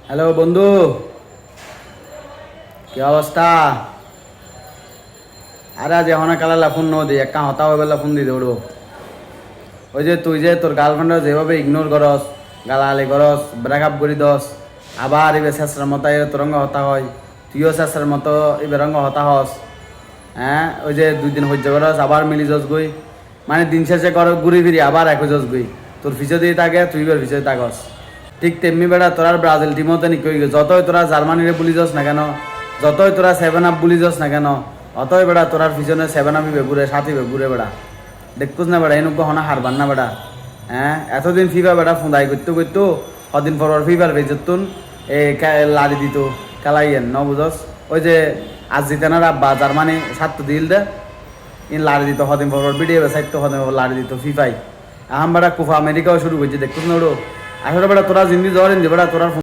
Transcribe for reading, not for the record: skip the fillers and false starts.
Hello বন্ধু, কি অবস্থা? আরে আজ এখন কালালা ফোন ন দি একটা হতা হয়ে বেলা ফোন দি দৌড়ো। ওই যে তুই যে তোর গার্লফ্রেন্ড যেভাবে ইগনোর করস, গালাগালি করস, ব্রেকআপ করে দস, আবার এবার শেষের মতো তোরঙ্গ হতা হয়, তুইও শেষের মতো এবার রঙ্গ হতা হস। হ্যাঁ, ওই যে 2 দিন সহ্য করস আবার মিলি যাস গই, মানে দিন শেষে কর ঘুরি ফিরি আবার একই যাস গই। তোর ফিসে দিয়ে থাকে, তুই এবার ফিসে থাকস। ঠিক তেমনি বেড়া তোরা ব্রাজিল টিমও নিক যতই তোরা জার্মানিরে বুলি যাস না কেন, যতই তোরা 7 আপ বুলি যাস না কেন, অতই বেড়া তোরার পিছনে 7 আপই বেগুরে সাথী বেগুরে বেড়া। দেখতুস না বেড়া এনুক হনা হারবার না বেড়া। হ্যাঁ, এতদিন ফিফা বেড়া ফুঁদাই করতো করতো, কদিন পর ফিফার ভেজতুন এ লাড়ি দিত খেলাইয়েন ন বুঝস। ওই যে আজ জিতেনার আব্বা জার্মানি 7 দিল দে, ইন লাড়ি দিত কদিন পর ভিডিও বেসাইতো, কদিন পর লাড়ি দিত ফিফাই। আহাম বেড়া কুফা আমেরিকাও শুরু করছে দেখতুস না ওড়ো। আসলে বেড়া তোরা জিন্দি জ্বর বেড়া তোরা